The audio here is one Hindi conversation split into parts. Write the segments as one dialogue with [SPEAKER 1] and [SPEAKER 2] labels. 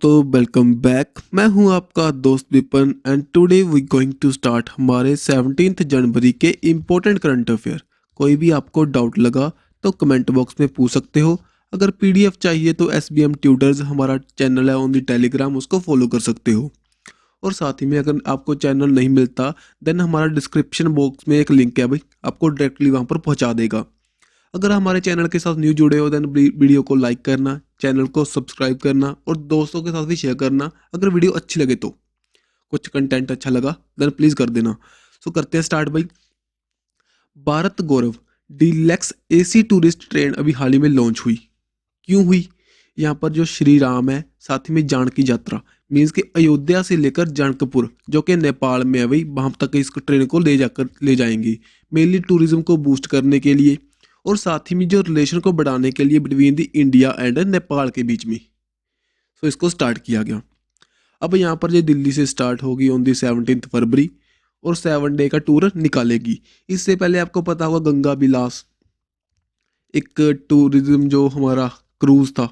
[SPEAKER 1] दोस्तों वेलकम बैक। मैं हूं आपका दोस्त Vipan and today we going to start हमारे 17 जनवरी के इम्पोर्टेंट करंट अफेयर। कोई भी आपको डाउट लगा तो कमेंट बॉक्स में पूछ सकते हो। अगर पीडीएफ चाहिए तो SBM ट्यूटर्स हमारा चैनल है ऑन दी टेलीग्राम, उसको फॉलो कर सकते हो। और साथ ही में अगर आपको चैनल नहीं मिलता देन हमारा डिस्क्रिप्शन बॉक्स में एक लिंक है भाई, आपको डायरेक्टली वहाँ पर पहुँचा देगा। अगर हमारे चैनल के साथ न्यू जुड़े हो देन वीडियो को लाइक करना, चैनल को सब्सक्राइब करना और दोस्तों के साथ भी शेयर करना। अगर वीडियो अच्छी लगे तो, कुछ कंटेंट अच्छा लगा देन प्लीज़ कर देना। सो करते हैं स्टार्ट भाई। भारत गौरव डीलक्स AC टूरिस्ट ट्रेन अभी हाल ही में लॉन्च हुई। क्यों हुई? यहाँ पर जो श्री राम है, साथ ही में जानकी यात्रा मीन्स कि अयोध्या से लेकर जानकपुर जो कि नेपाल में है भाई, वहाँ तक इस ट्रेन को ले जाएंगी मेनली टूरिज्म को बूस्ट करने के लिए और साथ ही में जो रिलेशन को बढ़ाने के लिए between the India and Nepal के बीच में। सो इसको स्टार्ट किया गया। अब यहाँ पर ये दिल्ली से स्टार्ट होगी ऑन दी 17 फरवरी और 7 डे का टूर निकालेगी। इससे पहले आपको पता होगा गंगा विलास एक टूरिज्म जो हमारा क्रूज था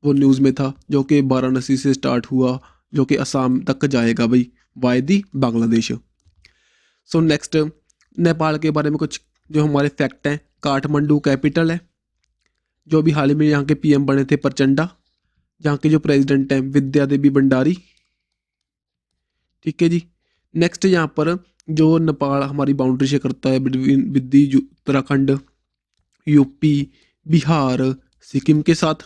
[SPEAKER 1] वो न्यूज़ में था, जो कि वाराणसी से स्टार्ट हुआ जो कि असम तक जाएगा भाई वाय दी बांग्लादेश। सो नेक्स्ट नेपाल के बारे में कुछ जो हमारे फैक्ट हैं। काठमांडू कैपिटल है, जो अभी हाल ही में यहाँ के PM बने थे प्रचंडा, जहाँ के जो प्रेसिडेंट हैं विद्या देवी भंडारी। ठीक है जी। नेक्स्ट यहाँ पर जो नेपाल हमारी बाउंड्री से करता है between with Uttarakhand, UP, Bihar, Sikkim के साथ।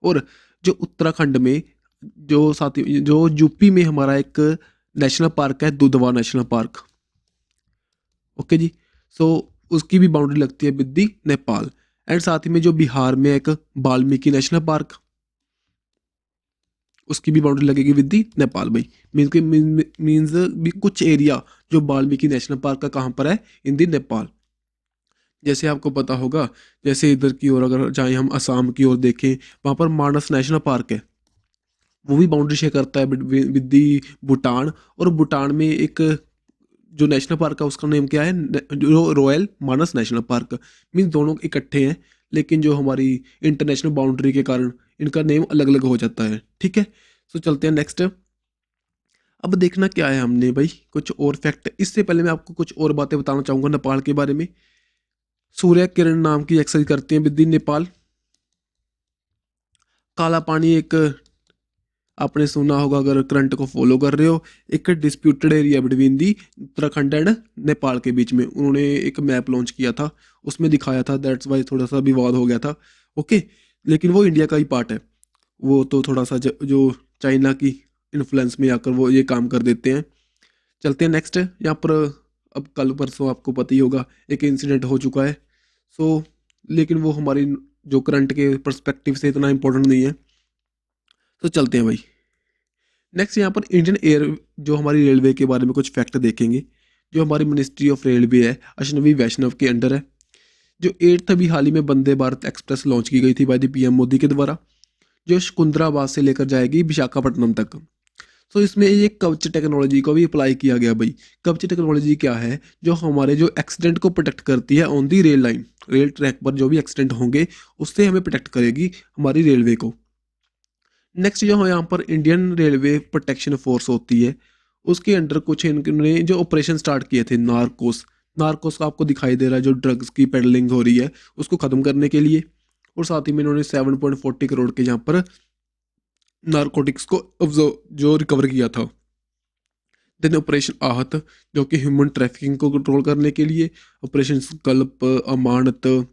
[SPEAKER 1] और जो उत्तराखंड में जो साथी जो यूपी में हमारा एक नेशनल पार्क है दुधवा नेशनल पार्क। ओके जी। सो उसकी भी बाउंड्री लगती है विद दी नेपाल। एंड साथ ही में जो बिहार में एक वाल्मीकि नेशनल पार्क, उसकी भी बाउंड्री लगेगी विद दी नेपाल भाई। मीन्स भी कुछ एरिया जो वाल्मीकि नेशनल पार्क का कहाँ पर है, इन दी नेपाल। जैसे आपको पता होगा, जैसे इधर की ओर अगर चाहे हम असम की ओर देखें, वहाँ पर मानस नेशनल पार्क है, वो भी बाउंड्री शेयर करता है विद दी भूटान। और भूटान में एक जो नेशनल पार्क है उसका नेम क्या है, जो रॉयल मानस नेशनल पार्क। मीन्स दोनों इकट्ठे हैं, लेकिन जो हमारी इंटरनेशनल बाउंड्री के कारण इनका नेम अलग अलग हो जाता है। ठीक है। सो चलते हैं नेक्स्ट। अब देखना क्या है हमने भाई, कुछ और फैक्ट। इससे पहले मैं आपको कुछ और बातें बताना चाहूँगा नेपाल के बारे में। सूर्य किरण नाम की एक्सरसाइज करते हैं विद इन नेपाल। काला पानी एक आपने सुना होगा अगर करंट को फॉलो कर रहे हो, एक disputed area between the Uttarakhand and Nepal के बीच में। उन्होंने एक मैप लॉन्च किया था, उसमें दिखाया था, दैट्स वाई थोड़ा सा विवाद हो गया था। ओके, लेकिन वो इंडिया का ही पार्ट है। वो तो थोड़ा सा जो चाइना की इन्फ्लुएंस में आकर वो ये काम कर देते हैं। चलते हैं नेक्स्ट। यहाँ पर अब कल परसों आपको पता ही होगा एक इंसिडेंट हो चुका है। सो लेकिन वो हमारी जो करंट के पर्सपेक्टिव से इतना इम्पोर्टेंट नहीं है। तो चलते हैं भाई नेक्स्ट। यहाँ पर इंडियन एयर जो हमारी रेलवे के बारे में कुछ फैक्ट देखेंगे। जो हमारी मिनिस्ट्री ऑफ रेलवे है अश्विनी वैष्णव के अंडर है। जो 8th अभी हाल ही में वंदे भारत एक्सप्रेस लॉन्च की गई थी बाय द PM मोदी के द्वारा, जो सिकंदराबाद से लेकर जाएगी विशाखापट्टनम तक। तो इसमें ये कवच टेक्नोलॉजी को भी अप्लाई किया गया भाई। कवच टेक्नोलॉजी क्या है, जो हमारे जो एक्सीडेंट को प्रोटेक्ट करती है on the rail line, rail track पर जो भी एक्सीडेंट होंगे उससे हमें प्रोटेक्ट करेगी हमारी रेलवे को। नेक्स्ट जो यहाँ पर इंडियन रेलवे प्रोटेक्शन फोर्स होती है, उसके अंडर कुछ इन्होंने जो ऑपरेशन स्टार्ट किए थे नार्कोस का आपको दिखाई दे रहा है, जो ड्रग्स की पेडलिंग हो रही है उसको ख़त्म करने के लिए। और साथ ही में इन्होंने 7.40 करोड़ के यहाँ पर नारकोटिक्स को जो रिकवर किया था। देन ऑपरेशन आहत जो कि ह्यूमन ट्रैफिकिंग को कंट्रोल करने के लिए, ऑपरेशन संकल्प, अमानत,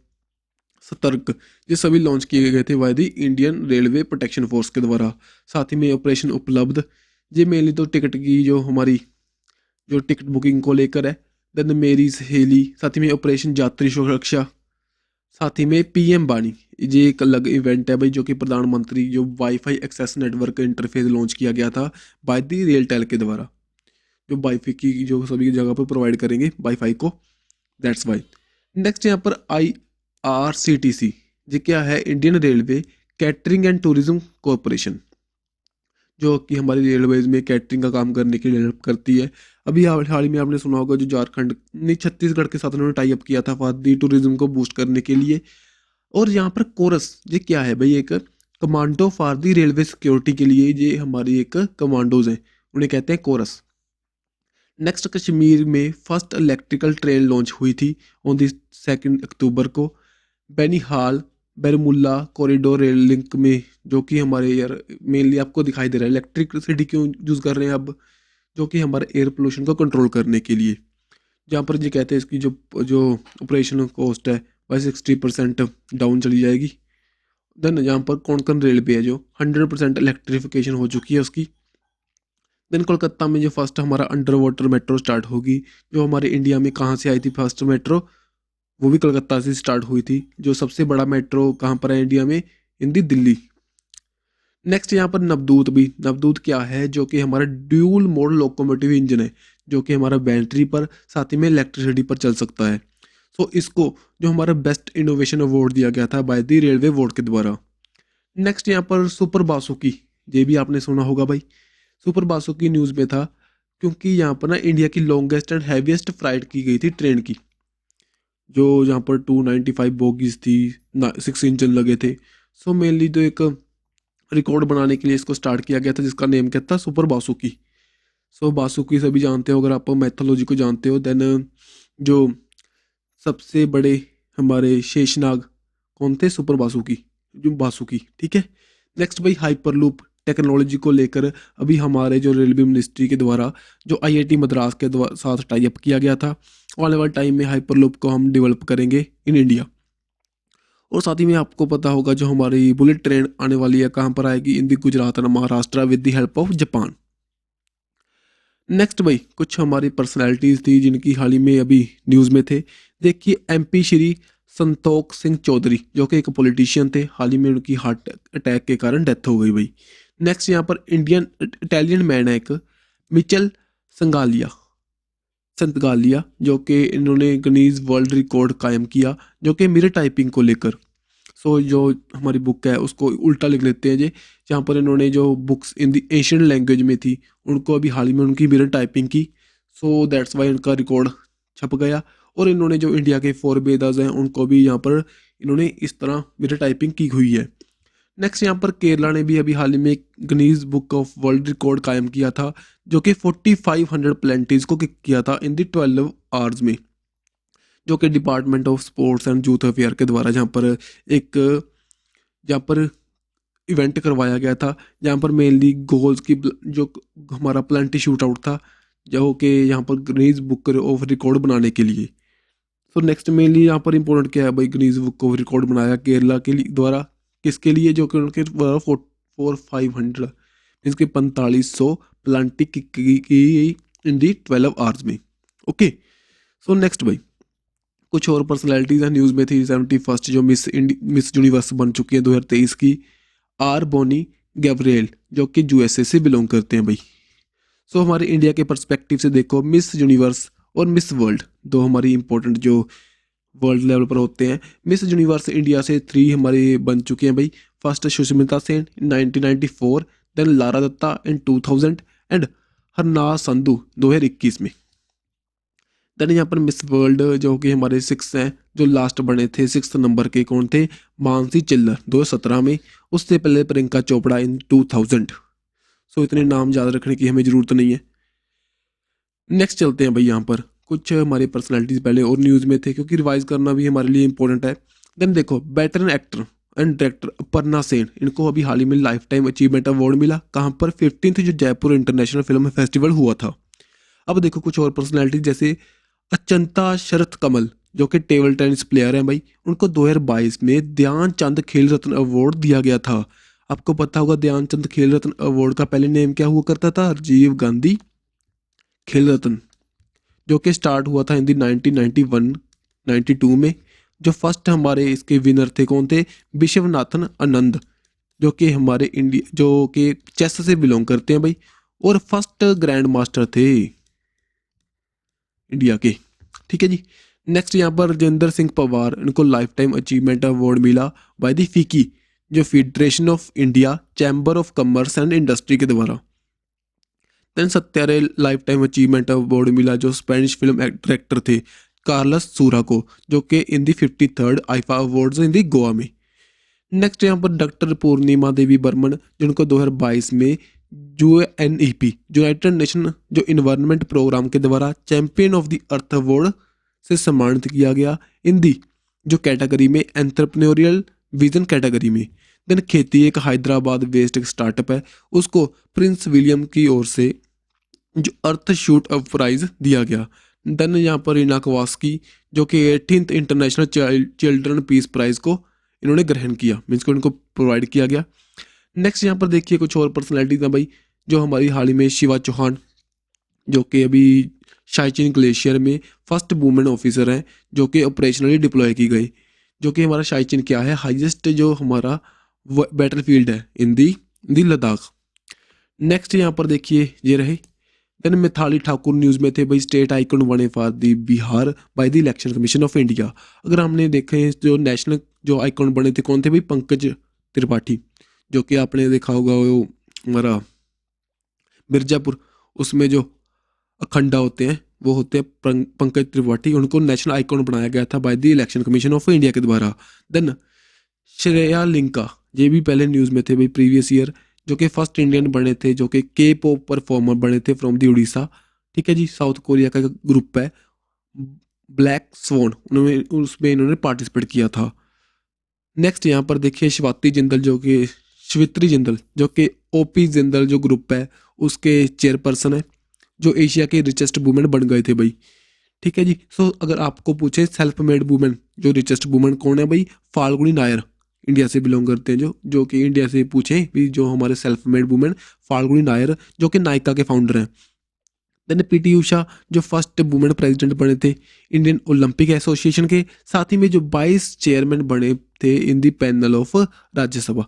[SPEAKER 1] सतर्क, ये सभी लॉन्च किए गए थे by the Indian railway protection force के द्वारा। साथ ही में ऑपरेशन उपलब्ध, ये मेनली तो टिकट की जो हमारी जो टिकट बुकिंग को लेकर है। देन मेरी सहेली, साथ ही में ऑपरेशन यात्री सुरक्षा, साथ ही में PM वाणी, ये एक अलग इवेंट है भाई, जो कि प्रधानमंत्री जो wifi access network interface launch किया गया था बाय दी रेलटेल के द्वारा, जो वाईफाई की जो सभी जगह पर प्रोवाइड करेंगे वाईफाई को। That's why. नेक्स्ट यहाँ पर IRCTC, ये क्या है, Indian railway catering and tourism corporation, जो कि हमारी रेलवेज में कैटरिंग का काम करने के लिए हेल्प करती है। अभी हाल ही में आपने सुना होगा जो झारखंड नहीं छत्तीसगढ़ के साथ उन्होंने टाई अप किया था फॉर दी टूरिज्म को बूस्ट करने के लिए। और यहाँ पर कोरस, ये क्या है भाई, एक commando for the railway security के लिए ये हमारी एक कमांडोज हैं, उन्हें कहते हैं कोरस। नेक्स्ट, कश्मीर में फर्स्ट इलेक्ट्रिकल ट्रेन लॉन्च हुई थी ऑन दी 2 अक्टूबर को बेनिहाल बैरमुल्ला कॉरिडोर रेल लिंक में, जो कि हमारे यार मेनली आपको दिखाई दे रहा है इलेक्ट्रिसिटी क्यों यूज़ कर रहे हैं अब, जो कि हमारे एयर पोल्यूशन को कंट्रोल करने के लिए। जहाँ पर ये कहते हैं इसकी जो जो ऑपरेशन कॉस्ट है वह 60% डाउन चली जाएगी। देन यहाँ पर कोंकण रेलवे है जो 100% इलेक्ट्रिफिकेशन हो चुकी है उसकी। देन कोलकाता में जो फर्स्ट हमारा अंडर वाटर मेट्रो स्टार्ट होगी, जो हमारे इंडिया में कहाँ से आई थी फर्स्ट मेट्रो, वो भी कोलकाता से स्टार्ट हुई थी। जो सबसे बड़ा मेट्रो कहाँ पर है इंडिया में, इन दी दिल्ली। नेक्स्ट यहाँ पर नवदूत भी, नवदूत क्या है, जो कि हमारा ड्यूल मोड लोकोमोटिव इंजन है, जो कि हमारा बैटरी पर साथ ही में इलेक्ट्रिसिटी पर चल सकता है। सो इसको जो हमारा बेस्ट इनोवेशन अवार्ड दिया गया था बाय द रेलवे बोर्ड के द्वारा। नेक्स्ट यहाँ पर सुपर बासुकी, ये भी आपने सुना होगा भाई, सुपर बासुकी न्यूज़ में था क्योंकि यहाँ पर ना इंडिया की लॉन्गेस्ट एंड हैवीएस्ट फ्लाइट की गई थी ट्रेन की, जो यहाँ पर 295 बोगीज थी, 6 इंजन लगे थे। सो मेनली जो एक रिकॉर्ड बनाने के लिए इसको स्टार्ट किया गया था, जिसका नेम क्या था, सुपर बासुकी। सो बासुकी सभी जानते हो, अगर आप मैथोलॉजी को जानते हो। देन जो सबसे बड़े हमारे शेषनाग कौन थे, सुपर बासुकी, जो बासुकी, ठीक है। नेक्स्ट भाई हाइपरलूप टेक्नोलॉजी को लेकर अभी हमारे जो रेलवे मिनिस्ट्री के द्वारा जो आईआईटी मद्रास के साथ टाई अप किया गया था, आने वाले टाइम में हाइपरलूप को हम डेवलप करेंगे इन इंडिया। और साथ ही में आपको पता होगा जो हमारी बुलेट ट्रेन आने वाली है कहाँ पर आएगी, in the Gujarat and Maharashtra with the help of Japan. Next भाई कुछ हमारी पर्सनैलिटीज़ थी जिनकी हाल ही में अभी न्यूज़ में थे। देखिए एमपी श्री संतोख सिंह चौधरी, जो कि एक पॉलिटिशियन थे, हाल ही में उनकी हार्ट अटैक के कारण डेथ हो गई भाई। नेक्स्ट यहाँ पर इंडियन इटालियन मैन है एक, मिचेल संगालिया संतगालिया, जो कि इन्होंने गिनीज वर्ल्ड रिकॉर्ड कायम किया, जो कि मिरर टाइपिंग को लेकर। सो जो हमारी बुक है उसको उल्टा लिख लेते हैं जी, जहाँ पर इन्होंने जो बुक्स इन दी एशियन लैंग्वेज में थी उनको अभी हाल ही में उनकी मिरर टाइपिंग की। सो दैट्स वाई उनका रिकॉर्ड छप गया। और इन्होंने जो इंडिया के 4 वेदास हैं उनको भी यहाँ पर इन्होंने इस तरह मिरर टाइपिंग की हुई है। नेक्स्ट यहाँ पर केरला ने भी अभी हाल ही में एक Guinness book of world record कायम किया था, जो कि 4500 प्लेंटीज को किक किया था इन दी 12 आवर्स में, जो कि department of sports and youth affair के द्वारा जहाँ पर इवेंट करवाया गया था, जहाँ पर मेनली गोल्स की जो हमारा प्लेंटी शूट आउट था, जो कि यहाँ पर गिनीज बुक ऑफ रिकॉर्ड बनाने के लिए। तो नेक्स्ट मेनली यहाँ पर इंपॉर्टेंट क्या है भाई, गिनीज बुक ऑफ रिकॉर्ड बनाया केरला के द्वारा, किसके लिए, जो कि उनके 4500 मीन्स के 4500 प्लांटी की इन दी 12 आवर्स में। ओके, सो नेक्स्ट भाई कुछ और पर्सनैलिटीज़ हैं न्यूज़ में थी। 71st जो मिस यूनिवर्स बन चुकी है 2023 की, आर बोनी गैब्रिएल, जो कि यूएसए से बिलोंग करते हैं भाई। सो हमारे इंडिया के पर्सपेक्टिव से देखो, मिस यूनिवर्स और मिस वर्ल्ड दो हमारी इंपॉर्टेंट जो वर्ल्ड लेवल पर होते हैं। मिस यूनिवर्स इंडिया से 3 हमारे बन चुके हैं भाई। First Sushmita Sen in 1994, then Lara Dutta in 2000 and Harnaaz Sandhu 2021 में। देन यहाँ पर मिस वर्ल्ड जो कि हमारे 6 हैं, जो लास्ट बने थे 6th नंबर के कौन थे, मानसी चिल्लर 2017 में, उससे पहले प्रियंका चोपड़ा इन 2000। सो इतने नाम याद रखने की हमें ज़रूरत नहीं है। नेक्स्ट चलते हैं भाई, यहाँ पर कुछ हमारी पर्सनैलिटीज़ पहले और न्यूज़ में थे क्योंकि रिवाइज करना भी हमारे लिए इंपॉर्टेंट है। देन देखो veteran actor and director Aparna Sen, इनको अभी हाल ही में लाइफ टाइम अचीवमेंट अवार्ड मिला, कहाँ पर 15th जो जयपुर इंटरनेशनल फिल्म फेस्टिवल हुआ था। अब देखो कुछ और पर्सनैलिटी जैसे अचंता शरथ कमल, जो कि टेबल टेनिस प्लेयर हैं भाई, उनको 2022 में ध्यानचंद खेल रत्न अवार्ड दिया गया था। आपको पता होगा ध्यानचंद खेल रत्न अवार्ड का पहले नेम क्या हुआ करता था, राजीव गांधी खेल रत्न, जो कि स्टार्ट हुआ था इन दी 1991-92 में। जो फर्स्ट हमारे इसके विनर थे कौन थे, विश्वनाथन आनंद, जो कि हमारे इंडिया जो कि चेस से बिलोंग करते हैं भाई, और फर्स्ट ग्रैंड मास्टर थे इंडिया के, ठीक है जी। नेक्स्ट यहाँ पर राजेंद्र सिंह पवार, इनको लाइफ टाइम अचीवमेंट अवार्ड मिला बाय दी फीकी, जो federation of India chamber of commerce and industry के द्वारा। देन सत्यारे लाइफ टाइम अचीवमेंट अवार्ड मिला जो स्पेनिश फिल्म डायरेक्टर थे कार्लस सूरा को, जो कि in the 53rd IIFA awards in the Goa में। नेक्स्ट यहाँ पर डॉक्टर पूर्णिमा देवी बर्मन, जिनको 2022 में यूएनईपी यूनाइटेड नेशन जो इन्वायरमेंट प्रोग्राम के द्वारा champion of the earth award से सम्मानित किया गया इन दी जो कैटेगरी में एंटरप्रेन्योरियल विजन कैटेगरी में। देन खेती एक हैदराबाद बेस्ड एक स्टार्टअप है, उसको प्रिंस विलियम की ओर से जो अर्थ शूट अप प्राइज दिया गया। देन यहाँ पर रीना कवास्की जो कि 18th international children peace prize को इन्होंने ग्रहण किया, मीन्स को इनको प्रोवाइड किया गया। नेक्स्ट यहाँ पर देखिए कुछ और पर्सनैलिटीज हैं भाई, जो हमारी हाल ही में शिवा चौहान, जो कि अभी शाइचिन ग्लेशियर में फर्स्ट वुमेन ऑफिसर हैं जो कि ऑपरेशनली डिप्लॉय की गई। जो कि हमारा शाइचिन क्या है, हाईएस्ट जो हमारा बैटल फील्ड है इन दी लद्दाख। नेक्स्ट यहाँ पर देखिए ये रहे। देन मिथाली ठाकुर न्यूज़ में थे भाई, स्टेट आइकन बने for the Bihar by the election commission of India. अगर हमने देखे जो नेशनल जो आइकन बने थे कौन थे भाई, पंकज त्रिपाठी, जो कि आपने देखा होगा वो हमारा मिर्जापुर उसमें जो अखंडा होते हैं वो होते हैं पंकज त्रिपाठी, उनको नेशनल आइकॉन बनाया गया था by the election commission of India के द्वारा। देन श्रेया लिंका, ये भी पहले न्यूज़ में थे भाई प्रीवियस ईयर, जो कि फर्स्ट इंडियन बने थे जो कि के पॉप परफॉर्मर बने थे फ्रॉम दी उड़ीसा। ठीक है जी, साउथ कोरिया का ग्रुप है ब्लैक स्वॉन, उन्होंने उसमें इन्होंने पार्टिसिपेट किया था। नेक्स्ट यहाँ पर देखिए शिवाती जिंदल, जो कि श्वेत्री जिंदल जो कि ओपी जिंदल जो ग्रुप है उसके चेयरपर्सन है, जो एशिया के रिचेस्ट वुमेन बन गए थे भाई। ठीक है जी। सो अगर आपको पूछे सेल्फ मेड वुमेन जो रिचेस्ट वुमेन कौन है भाई, फाल्गुनी नायर इंडिया से बिलोंग करते हैं, जो कि इंडिया से पूछे भी जो हमारे self made women Falguni Nair जो कि नायका के फाउंडर हैं। देन पीटी उषा जो फर्स्ट वुमेन प्रेसिडेंट बने थे इंडियन ओलंपिक एसोसिएशन के, साथ ही में जो 22 चेयरमैन बने थे in the panel of Rajya Sabha.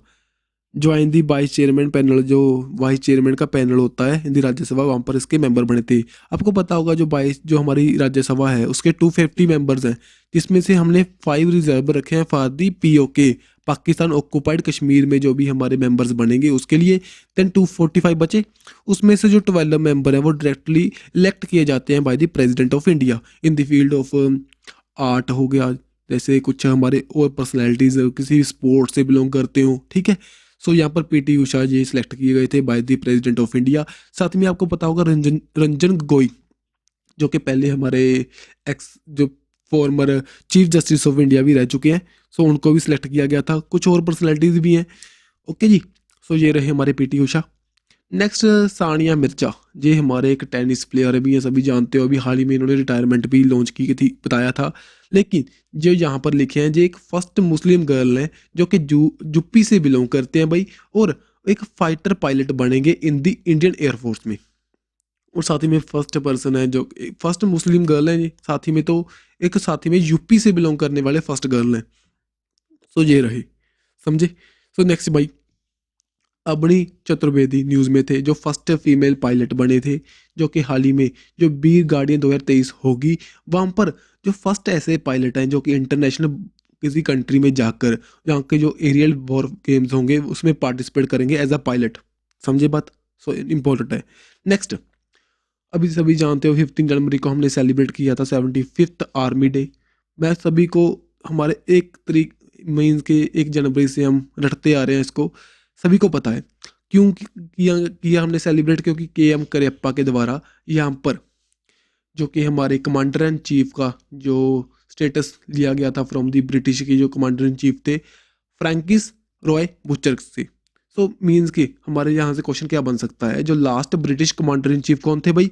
[SPEAKER 1] Join the vice chairman panel, जो वाइस चेयरमैन का पैनल होता है हिंदी राज्यसभा, वहाँ पर इसके मेंबर बने थे। आपको पता होगा जो 22 जो हमारी राज्यसभा है उसके 250 मेंबर्स हैं, जिसमें से हमने 5 रिजर्व रखे हैं for the PoK Pakistan occupied Kashmir में जो भी हमारे मेंबर्स बनेंगे उसके लिए। देन 245 बचे, उसमें से जो 12 मेंबर हैं वो डायरेक्टली इलेक्ट किए जाते हैं by the president of India in the field of art हो गया, जैसे कुछ हमारे और पर्सनैलिटीज़ किसी स्पोर्ट्स से बिलोंग करते हो। ठीक है। सो यहाँ पर पीटी उषा जी सिलेक्ट किए गए थे by the president of India. साथ में आपको पता होगा रंजन गोगोई, जो कि पहले हमारे एक्स जो former chief justice of India भी रह चुके हैं, सो उनको भी सिलेक्ट किया गया था। कुछ और पर्सनैलिटीज भी हैं। ओके जी। सो ये रहे हमारे पीटी उषा। नेक्स्ट सानिया मिर्जा, ये हमारे एक टेनिस प्लेयर भी हैं, सभी जानते हो। अभी हाल ही में इन्होंने रिटायरमेंट भी लॉन्च की थी बताया था, लेकिन जो यहाँ पर लिखे हैं जो एक फर्स्ट मुस्लिम गर्ल हैं जो कि यूपी से बिलोंग करते हैं भाई, और एक फाइटर पायलट बनेंगे इन दी इंडियन एयरफोर्स में। और साथ ही में फर्स्ट पर्सन है जो फर्स्ट मुस्लिम गर्ल है जी, साथ ही में तो एक साथ ही में यूपी से बिलोंग करने वाले फर्स्ट गर्ल हैं। सो ये रहे, समझे। सो नेक्स्ट भाई अबनी चतुर्वेदी न्यूज़ में थे, जो फर्स्ट फीमेल पायलट बने थे, जो कि हाल ही में जो बीर गार्डियन 2023 होगी वहाँ पर जो फर्स्ट ऐसे पायलट हैं जो कि इंटरनेशनल किसी कंट्री में जाकर जहाँ के जो एरियल वॉर गेम्स होंगे उसमें पार्टिसिपेट करेंगे एज अ पायलट। समझे बात। सो इम्पोर्टेंट है। नेक्स्ट, अभी सभी जानते हो 15 जनवरी को हमने सेलिब्रेट किया था 75th आर्मी डे। मैं सभी को हमारे 1 जनवरी से हम रटते आ रहे हैं, इसको सभी को पता है क्यों किया हमने सेलिब्रेट, क्योंकि KM करियप्पा के द्वारा यहाँ पर जो कि हमारे कमांडर इन चीफ का जो स्टेटस लिया गया था फ्रॉम दी ब्रिटिश की जो कमांडर इन चीफ थे फ्रैंकिस रॉय बुचर से। सो मीन्स कि हमारे यहाँ से क्वेश्चन क्या बन सकता है, जो last British commander in chief कौन थे भाई,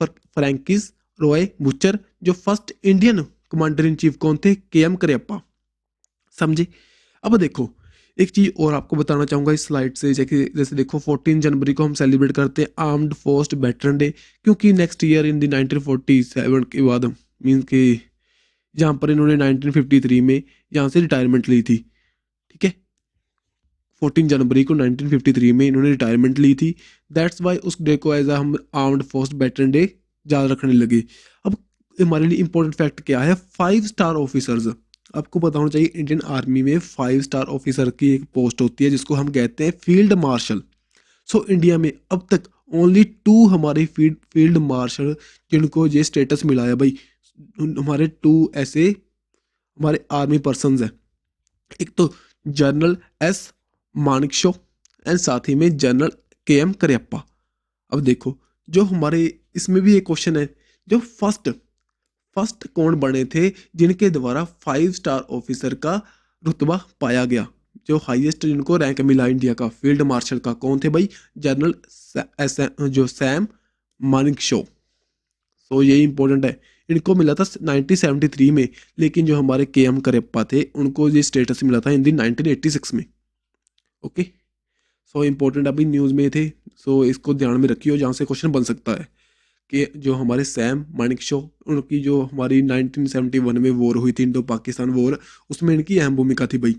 [SPEAKER 1] फ्रैंकिस रॉय बुचर। जो first Indian commander in chief कौन थे, KM करियप्पा। समझे। अब देखो एक चीज़ और आपको बताना चाहूँगा इस स्लाइड से, जैसे देखो 14 जनवरी को हम सेलिब्रेट करते हैं आर्म्ड फोर्स वेटरन डे, क्योंकि नेक्स्ट ईयर इन दी 1947 के बाद मीन्स कि जहाँ पर इन्होंने 1953 में यहाँ से रिटायरमेंट ली थी। ठीक है, 14 जनवरी को 1953 में इन्होंने रिटायरमेंट ली थी। दैट्स वाई उस डे को एज हम आर्म्ड फोर्स वेटरन डे याद रखने लगे। अब हमारे लिए इंपॉर्टेंट फैक्ट क्या है, 5 स्टार ऑफिसर्स, आपको पता होना चाहिए इंडियन आर्मी में 5 स्टार ऑफिसर की एक पोस्ट होती है जिसको हम कहते हैं फील्ड मार्शल। सो इंडिया में अब तक ओनली 2 हमारे फील्ड मार्शल जिनको ये स्टेटस मिला है भाई, हमारे 2 ऐसे हमारे आर्मी पर्सनस हैं। एक तो जनरल एस मानेकशॉ एंड साथ ही में जनरल के एम करियप्पा। अब देखो जो हमारे इसमें भी एक क्वेश्चन है, जो फर्स्ट फर्स्ट कौन बने थे जिनके द्वारा 5 स्टार ऑफिसर का रुतबा पाया गया, जो हाईएस्ट जिनको रैंक मिला इंडिया का फील्ड मार्शल का, कौन थे भाई? जनरल जो सैम मानेकशॉ। सो ये इंपॉर्टेंट है, इनको मिला था 1973 में, लेकिन जो हमारे के एम करियप्पा थे उनको ये स्टेटस मिला था इन दी 1986 में। ओके, सो इंपॉर्टेंट अभी न्यूज़ में थे, सो इसको ध्यान में रखियो, जहाँ से क्वेश्चन बन सकता है कि जो हमारे सैम मानेकशॉ, उनकी जो हमारी 1971 में वॉर हुई थी, इंडो पाकिस्तान वॉर, उसमें इनकी अहम भूमिका थी भाई।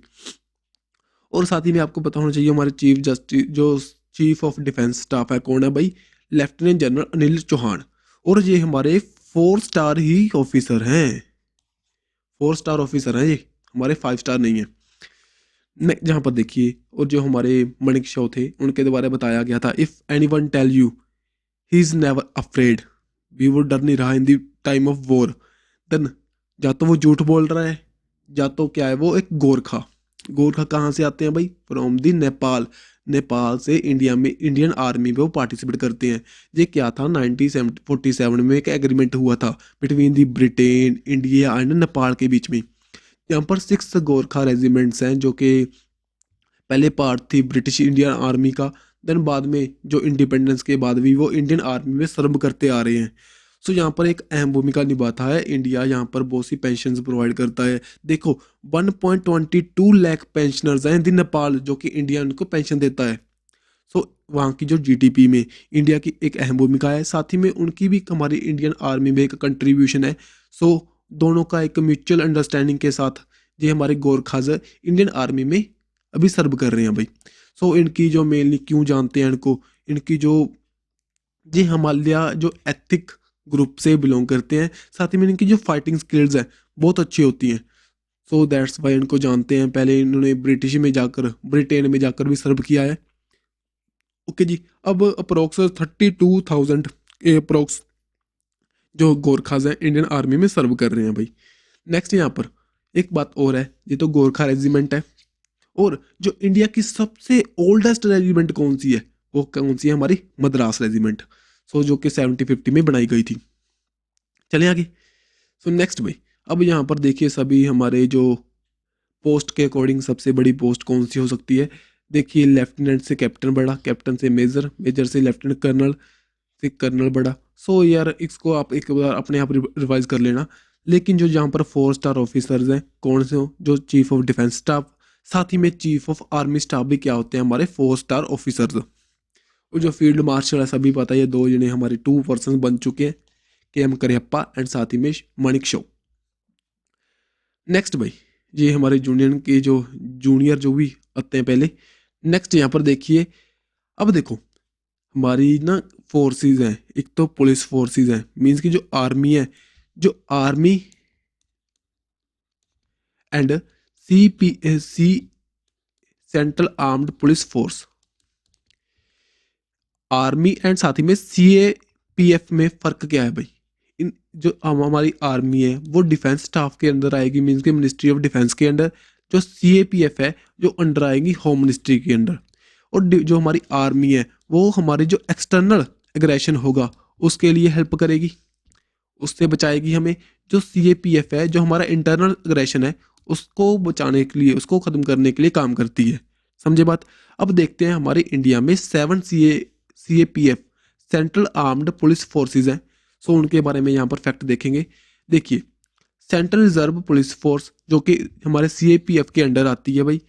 [SPEAKER 1] और साथ ही में आपको पता होना चाहिए हमारे चीफ जस्टिस जो चीफ ऑफ डिफेंस स्टाफ है कौन है भाई? Lieutenant general Anil Chauhan. और ये हमारे 4 स्टार ही ऑफिसर हैं, 4 स्टार ऑफिसर हैं ये, हमारे 5 स्टार नहीं है। जहाँ पर देखिए, और जो हमारे मानेकशॉ थे उनके द्वारा बताया गया था, if anyone tell you he is never afraid, भी वो डर नहीं रहा in the time of war, then या तो वो झूठ बोल रहा है, या तो क्या है वो एक गोरखा। गोरखा कहाँ से आते हैं भाई? From the Nepal. नेपाल से इंडिया में इंडियन आर्मी में वो पार्टिसिपेट करते हैं। ये क्या था, 1947 में एक एग्रीमेंट हुआ था between the Britain, India and Nepal के बीच में। यहाँ पर 6 गोरखा रेजिमेंट्स हैं जो कि पहले पार्ट थी ब्रिटिश इंडियन आर्मी का, देन बाद में जो इंडिपेंडेंस के बाद भी वो इंडियन आर्मी में सर्व करते आ रहे हैं। सो यहाँ पर एक अहम भूमिका निभाता है इंडिया, यहाँ पर बहुत सी पेंशन प्रोवाइड करता है। देखो 1.22 लाख पेंशनर्स हैं इन नेपाल, जो कि इंडिया उनको पेंशन देता है। सो वहाँ की जो जीडीपी में इंडिया की एक अहम भूमिका है, साथ ही में उनकी भी हमारी इंडियन आर्मी में एक कंट्रीब्यूशन है। सो दोनों का एक म्यूचुअल अंडरस्टैंडिंग के साथ ये हमारे गोरखाज इंडियन आर्मी में अभी सर्व कर रहे हैं भाई। सो इनकी जो मेनली क्यों जानते हैं इनको, इनकी जो ये हमारे जो एथिक ग्रुप से बिलोंग करते हैं, साथ ही में इनकी जो फाइटिंग स्किल्स हैं बहुत अच्छी होती हैं। सो दैट्स वाई इनको जानते हैं। पहले इन्होंने ब्रिटेन में जाकर भी सर्व किया है। ओके जी, अब अप्रोक्स 32,000 अप्रोक्स जो गोरखाज हैं इंडियन आर्मी में सर्व कर रहे हैं भाई। नेक्स्ट यहाँ पर एक बात और है, ये तो गोरखा रेजिमेंट है, और जो इंडिया की सबसे ओल्डेस्ट रेजिमेंट कौन सी है, वो कौन सी है? हमारी मद्रास रेजिमेंट। सो जो कि 1750 में बनाई गई थी। चले आगे। सो नेक्स्ट भाई, अब यहाँ पर देखिए सभी हमारे जो पोस्ट के अकॉर्डिंग सबसे बड़ी पोस्ट कौन सी हो सकती है? देखिए लेफ्टिनेंट से कैप्टन बड़ा, कैप्टन से मेजर, मेजर से लेफ्टिनेंट कर्नल, से कर्नल बड़ा। सो यार इसको आप एक बार अपने आप रिवाइज कर लेना। लेकिन जो यहाँ पर 4 स्टार ऑफिसर्स हैं कौन से हो? जो चीफ ऑफ डिफेंस स्टाफ, साथ ही में चीफ ऑफ आर्मी स्टाफ भी क्या होते हैं? हमारे 4 स्टार ऑफिसर्स। और जो फील्ड मार्शल है सभी पता है, ये 2 जने हमारे 2 पर्सन बन चुके हैं, के एम करियप्पा एंड साथ ही में मानेकशॉ। नेक्स्ट भाई, ये हमारे जूनियर जो भी आते हैं पहले। नेक्स्ट यहाँ पर देखिए, अब देखो हमारी ना फोर्सेस हैं, एक तो पुलिस फोर्सेस हैं, मींस की जो आर्मी है, जो आर्मी एंड सी central armed police force, army and साथ ही में CAPF में फ़र्क क्या है भाई? इन जो हमारी आर्मी है वो डिफेंस स्टाफ के अंदर आएगी, मीन्स के मिनिस्ट्री ऑफ डिफेंस के अंडर। जो CAPF है जो अंडर आएगी होम मिनिस्ट्री के अंडर। और जो हमारी आर्मी है वो हमारी जो एक्सटर्नल एग्रेशन होगा उसके लिए हेल्प करेगी, उससे बचाएगी हमें। जो CAPF है जो हमारा इंटरनल एग्रेशन है उसको बचाने के लिए, उसको ख़त्म करने के लिए काम करती है। समझे बात? अब देखते हैं हमारे इंडिया में 7 CAPF central armed police forces हैं। सो उनके बारे में यहाँ पर फैक्ट देखेंगे। देखिए सेंट्रल रिजर्व पुलिस फोर्स जो कि हमारे CAPF के अंडर आती है भाई।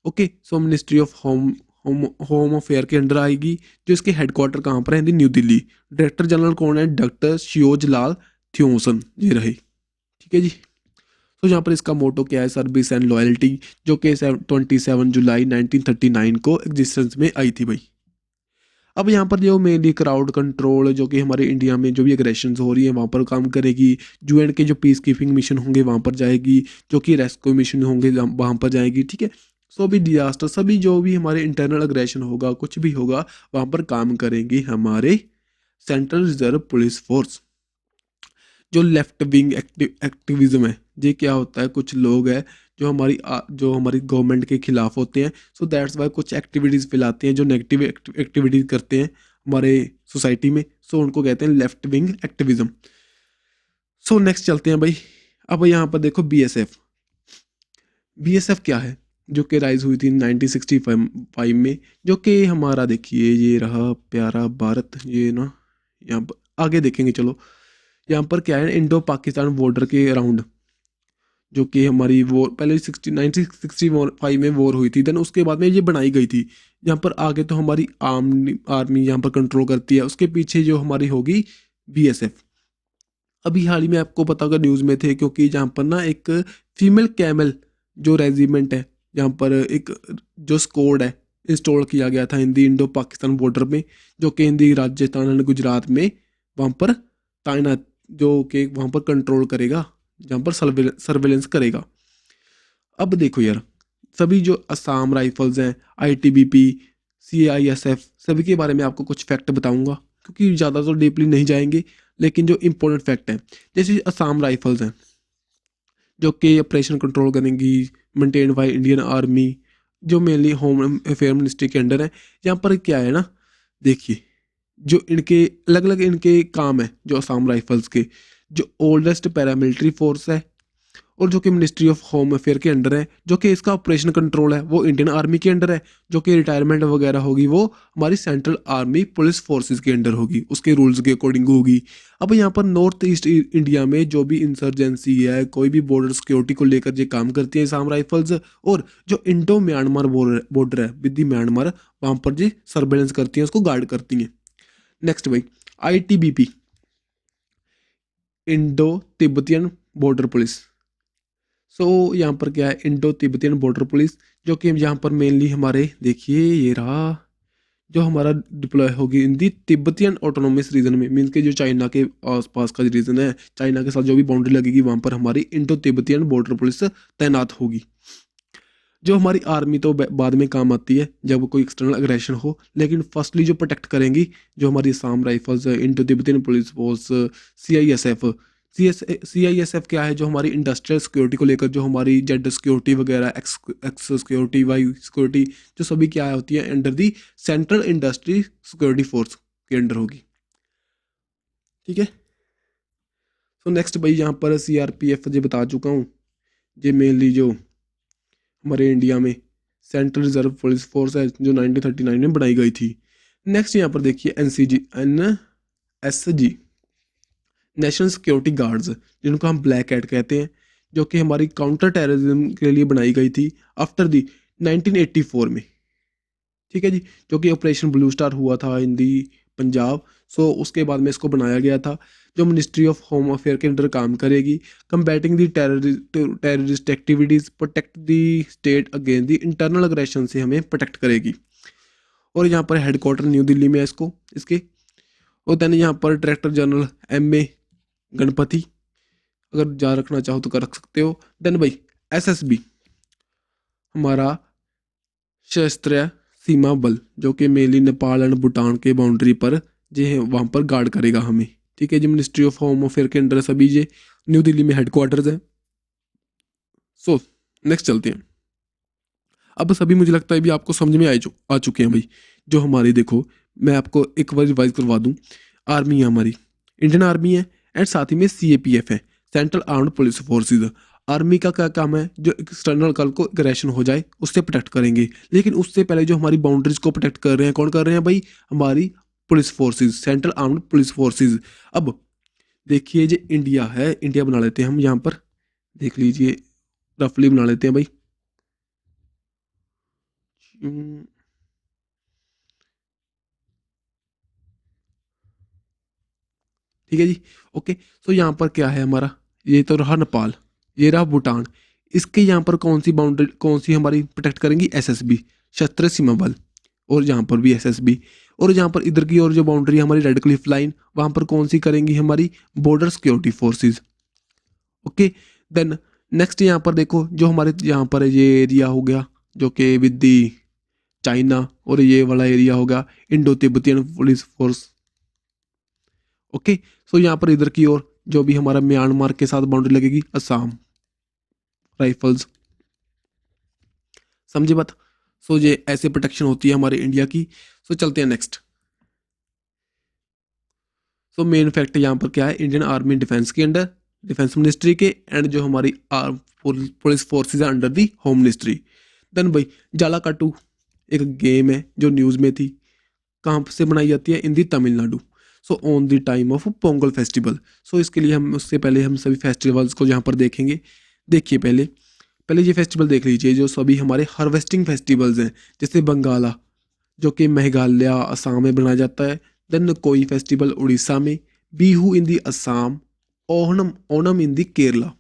[SPEAKER 1] Okay, so ministry of home affair के अंडर आएगी, जो इसके हेडक्वार्टर कहाँ पर है? न्यू दिल्ली। डायरेक्टर जनरल कौन है? डॉक्टर शियोज लाल थ्योसन ये रहे। ठीक है जी। तो यहाँ पर इसका मोटो क्या है? सर्विस एंड लॉयल्टी, जो कि 27 जुलाई 1939 को एग्जिस्टेंस में आई थी भाई। अब यहाँ पर जो मेनली क्राउड कंट्रोल जो कि हमारे इंडिया में जो भी एग्रेशन हो रही है वहाँ पर काम करेगी। UN के जो पीस कीपिंग मिशन होंगे वहाँ पर जाएगी, जो कि रेस्क्यू मिशन होंगे वहाँ पर जाएगी। ठीक है, सो भी डिजास्टर सभी जो भी हमारे इंटरनल एग्रेशन होगा कुछ भी होगा वहाँ पर काम करेंगी हमारे सेंट्रल रिजर्व पुलिस फोर्स। जो लेफ्ट विंग एक्टिविज्म है, ये क्या होता है? कुछ लोग हैं जो हमारी गवर्नमेंट के खिलाफ होते हैं। सो दैट्स वाई कुछ एक्टिविटीज़ फैलाते हैं जो नेगेटिव एक्टिविटीज़ करते हैं हमारे सोसाइटी में। सो उनको कहते हैं left wing activism. So next चलते हैं भाई। अब यहाँ पर देखो बीएसएफ क्या है, जो कि राइज हुई थी 1965 में, जो कि हमारा देखिए ये रहा प्यारा भारत, ये ना यहाँ पर आगे देखेंगे। चलो यहाँ पर क्या है, इंडो पाकिस्तान बॉर्डर के अराउंड जो कि हमारी वॉर पहले 1965 में वॉर हुई थी, देन उसके बाद में ये बनाई गई थी। यहाँ पर आगे तो हमारी आर्मी यहाँ पर कंट्रोल करती है, उसके पीछे जो हमारी होगी बीएसएफ। अभी हाल ही में आपको पता होगा न्यूज़ में थे, क्योंकि जहाँ पर ना एक फीमेल कैमल जो रेजिमेंट है, जहाँ पर एक जो स्क्वाड है इंस्टॉल किया गया था हिंदी इंडो पाकिस्तान बॉर्डर में, जो कि हिंदी राजस्थान और गुजरात में वहाँ पर तैनात, जो कि वहाँ पर कंट्रोल करेगा, जहाँ पर सर्वेलेंस करेगा। अब देखो यार, सभी जो असम राइफल्स हैं, आईटीबीपी, सीआईएसएफ, सभी के बारे में आपको कुछ फैक्ट बताऊंगा, क्योंकि ज़्यादा तो डीपली नहीं जाएंगे, लेकिन जो इम्पोर्टेंट फैक्ट हैं, जैसे असम राइफल्स हैं जो कि ऑपरेशन कंट्रोल करेंगी, मेंटेन बाय इंडियन आर्मी, जो मेनली होम अफेयर मिनिस्ट्री के अंडर है। यहाँ पर क्या है ना, देखिए जो इनके अलग अलग इनके काम है, जो असम राइफल्स के जो ओल्डेस्ट पैरामिलिट्री फोर्स है, और जो कि मिनिस्ट्री ऑफ होम अफेयर के अंडर है, जो कि इसका ऑपरेशन कंट्रोल है वो इंडियन आर्मी के अंडर है, जो कि रिटायरमेंट वगैरह होगी वो हमारी सेंट्रल आर्मी पुलिस फोर्सेस के अंडर होगी, उसके रूल्स के अकॉर्डिंग होगी। अब यहाँ पर नॉर्थ ईस्ट इंडिया में जो भी इंसर्जेंसी है, कोई भी बॉर्डर सिक्योरिटी को लेकर ये काम करती है असम राइफल्स, और जो इंडो म्यांमार बॉर्डर है विद द म्यांमार, वहाँ पर ये सर्वेलेंस करती हैं, उसको गार्ड करती हैं। नेक्स्ट भाई, ITBP, Indo Tibetan border police. So यहाँ पर क्या है, इंडो तिब्बतियन बॉर्डर पुलिस, जो कि यहाँ पर मेनली हमारे देखिए ये रहा, जो हमारा डिप्लॉय होगी इन दी तिब्बतियन ऑटोनोमस रीजन में, मीन्स के जो चाइना के आसपास का रीजन है, चाइना के साथ जो भी बाउंड्री लगेगी वहाँ पर हमारी इंडो तिब्बतियन बॉर्डर पुलिस तैनात होगी। जो हमारी आर्मी तो बाद में काम आती है जब कोई एक्सटर्नल अग्रेशन हो, लेकिन फर्स्टली जो प्रोटेक्ट करेंगी जो हमारी Assam rifles, Indo Tibetan police force, CISF. CISF क्या है, जो हमारी इंडस्ट्रियल सिक्योरिटी को लेकर, जो हमारी जेड सिक्योरिटी वगैरह, एक्स सिक्योरिटी, वाई सिक्योरिटी, जो सभी क्या होती है under the central industry security force के अंडर होगी। ठीक है। तो नेक्स्ट भाई, यहाँ पर सीआरपीएफ जो बता चुका हूँ, ये मेनली जो हमारे इंडिया में सेंट्रल रिजर्व पुलिस फोर्स है, जो 1939 में बनाई गई थी। नेक्स्ट यहाँ पर देखिए NSG, नेशनल सिक्योरिटी गार्ड्स, जिनको हम ब्लैक हैट कहते हैं, जो कि हमारी काउंटर टेररिज्म के लिए बनाई गई थी आफ्टर दी 1984 में। ठीक है जी, जो कि ऑपरेशन ब्लू स्टार हुआ था इन दी पंजाब। सो उसके बाद में इसको बनाया गया था, जो मिनिस्ट्री ऑफ होम अफेयर के अंडर काम करेगी, combating the terrorist activities, protect the state against the internal aggression से हमें प्रोटेक्ट करेगी। और यहाँ पर हेडक्वार्टर न्यू दिल्ली में है इसके। और देन यहाँ पर डायरेक्टर जनरल MA गणपति, अगर जा रखना चाहो तो कर रख सकते हो। देन भाई SSB, हमारा सशस्त्र सीमा बल, जो कि मेनली नेपाल एंड भूटान के बाउंड्री पर जो है वहाँ पर गार्ड करेगा हमें। ठीक है जी, मिनिस्ट्री ऑफ होम अफेयर के अंडर सभी ये न्यू दिल्ली में हेडक्वार्टर्स है। सो नेक्स्ट चलते हैं। अब सभी मुझे लगता है भी आपको समझ में आ चुके हैं भाई। जो हमारी देखो, मैं आपको एक बार रिवाइज करवा दूं। आर्मी है हमारी, इंडियन आर्मी है, एंड साथ ही में CAPF है, central armed police forces. Army का क्या काम है, जो एक्सटर्नल कल को अग्रेशन हो जाए उससे प्रोटेक्ट करेंगे, लेकिन उससे पहले जो हमारी बाउंड्रीज को प्रोटेक्ट कर रहे हैं, कौन कर रहे हैं भाई, हमारी police forces, central armed police forces. अब देखिए जो इंडिया है, इंडिया बना लेते हैं हम, यहाँ पर देख लीजिए रफली बना लेते हैं भाई। ठीक है जी, ओके। सो यहाँ पर क्या है हमारा, ये तो रहा नेपाल, ये रहा भूटान, इसके यहाँ पर कौन सी बाउंड्री, कौन सी हमारी प्रोटेक्ट करेंगी, SSB, सशस्त्र सीमा बल, और यहाँ पर भी SSB। और यहाँ पर इधर की और जो बाउंड्री हमारी रेड क्लिफ लाइन, वहाँ पर कौन सी करेंगी, हमारी border security forces. Okay. Then next यहाँ पर देखो, जो हमारे यहाँ पर ये एरिया हो गया जो कि विद दी चाइना, और ये वाला एरिया होगा Indo Tibetan police force. Okay. So यहाँ पर इधर की ओर जो भी हमारा म्यांमार के साथ बाउंड्री लगेगी, असम राइफल्स। समझे बात। सो ये ऐसे प्रोटेक्शन होती है हमारे इंडिया की। सो चलते हैं नेक्स्ट। सो मेन फैक्ट यहाँ पर क्या है, इंडियन आर्मी डिफेंस के अंडर, डिफेंस मिनिस्ट्री के, एंड जो हमारी पुलिस फोर्सेज है under the home ministry. Then भाई जाला काटू एक गेम है जो न्यूज़ में थी, कहाँ से बनाई जाती है, in the Tamil Nadu. So on the time of Pongal festival. So इसके लिए हम उससे पहले हम सभी फेस्टिवल्स को यहाँ पर देखेंगे। देखिए पहले पहले ये फेस्टिवल देख लीजिए जो सभी हमारे हार्वेस्टिंग फेस्टिवल्स हैं, जैसे बंगाला जो कि मेघालय असम में बनाया जाता है। देन कोई फेस्टिवल उड़ीसा में, बिहू इन दी असम, ओणम ओणम इन दी केरला।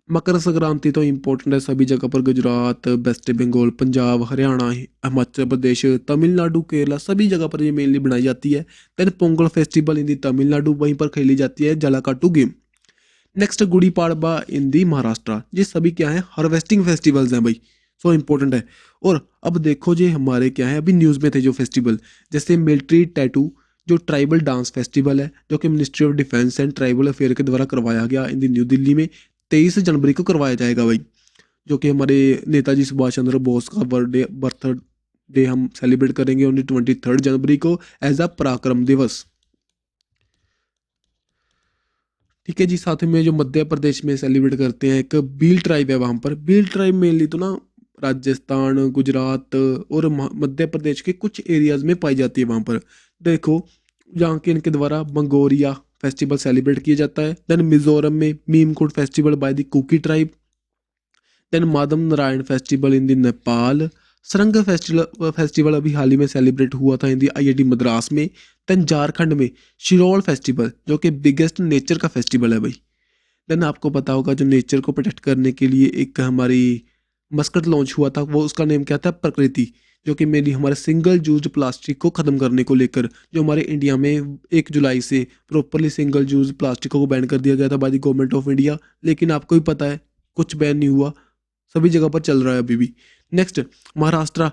[SPEAKER 1] मकर संक्रांति तो इम्पोर्टेंट है सभी जगह पर, गुजरात, वेस्ट बंगाल, पंजाब, हरियाणा, हिमाचल प्रदेश, तमिलनाडु, केरला, सभी जगह पर ये मेनली बनाई जाती है। Then Pongal festival in the Tamil Nadu, वहीं पर खेली जाती है जलाकाटू गेम। नेक्स्ट गुड़ी पाड़वा इन दी महाराष्ट्र। ये सभी क्या है, हार्वेस्टिंग फेस्टिवल्स हैं भाई, सो इम्पोर्टेंट है। और अब देखो जी हमारे क्या है, अभी न्यूज़ में थे जो फेस्टिवल, जैसे मिलिट्री टैटू जो ट्राइबल डांस फेस्टिवल है, जो कि ministry of defence and tribal affair के द्वारा करवाया गया इन दी न्यू दिल्ली में, 23 जनवरी को करवाया जाएगा भाई। जो कि हमारे नेताजी सुभाष चंद्र बोस का बर्थडे हम सेलिब्रेट करेंगे ऑन 23 जनवरी को एज अ पराक्रम दिवस। ठीक है जी। साथ में जो मध्य प्रदेश में सेलिब्रेट करते हैं, एक भील ट्राइब है वहाँ पर। भील ट्राइब मेनली तो ना राजस्थान, गुजरात और मध्य प्रदेश के कुछ एरियाज में पाई जाती है वहाँ पर। देखो जहाँ के इनके द्वारा मंगोरिया फेस्टिवल सेलिब्रेट किया जाता है। देन मिजोरम में Mimkut festival by the Kuki tribe. Then Madhav Narayan festival in the Nepal. Sarang festival अभी हाल ही में सेलिब्रेट हुआ था इन दी IIT मद्रास में। देन झारखंड में शिरोल फेस्टिवल जो कि बिगेस्ट नेचर का फेस्टिवल है भाई। देन आपको पता होगा जो नेचर को प्रोटेक्ट करने के लिए एक हमारी मस्कट लॉन्च हुआ था, वो उसका नेम क्या था, प्रकृति, जो कि मेनली हमारे सिंगल यूज प्लास्टिक को ख़त्म करने को लेकर, जो हमारे इंडिया में 1 जुलाई से प्रॉपरली सिंगल यूज प्लास्टिक को बैन कर दिया गया था by the government of India. लेकिन आपको भी पता है कुछ बैन नहीं हुआ, सभी जगह पर चल रहा है अभी भी। नेक्स्ट महाराष्ट्र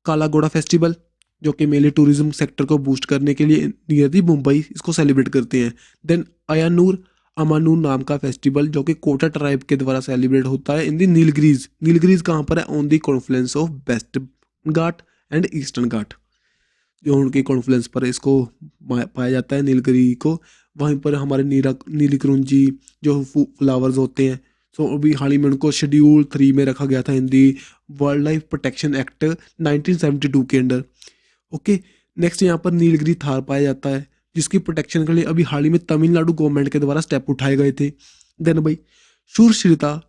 [SPEAKER 1] काला घोड़ा फेस्टिवल, जो कि मेनली टूरिज्म सेक्टर को बूस्ट करने के लिए नियर दी मुंबई इसको सेलिब्रेट करते हैं। देन अयानूर अमानूर नाम का फेस्टिवल जो कि कोटा ट्राइब के द्वारा सेलिब्रेट होता है इन दी नीलगिरीज। नीलगिरीज कहाँ पर है, on the confluence of west ghat and eastern ghat, जो उनके कॉन्फ्लुएंस पर इसको पाया जाता है नीलगिरी को। वहीं पर हमारे नीलकुंजी जो फ्लावर्स होते हैं, सो अभी हाल ही में उनको शेड्यूल 3 में रखा गया था इन दी वाइल्ड लाइफ प्रोटेक्शन एक्ट 1972 के अंडर। ओके। नेक्स्ट यहाँ पर नीलगिरी थार पाया जाता है, जिसकी प्रोटेक्शन के लिए अभी हाल ही में तमिलनाडु गवर्नमेंट के द्वारा स्टेप उठाए गए थे। देन भाई शूरश्रीता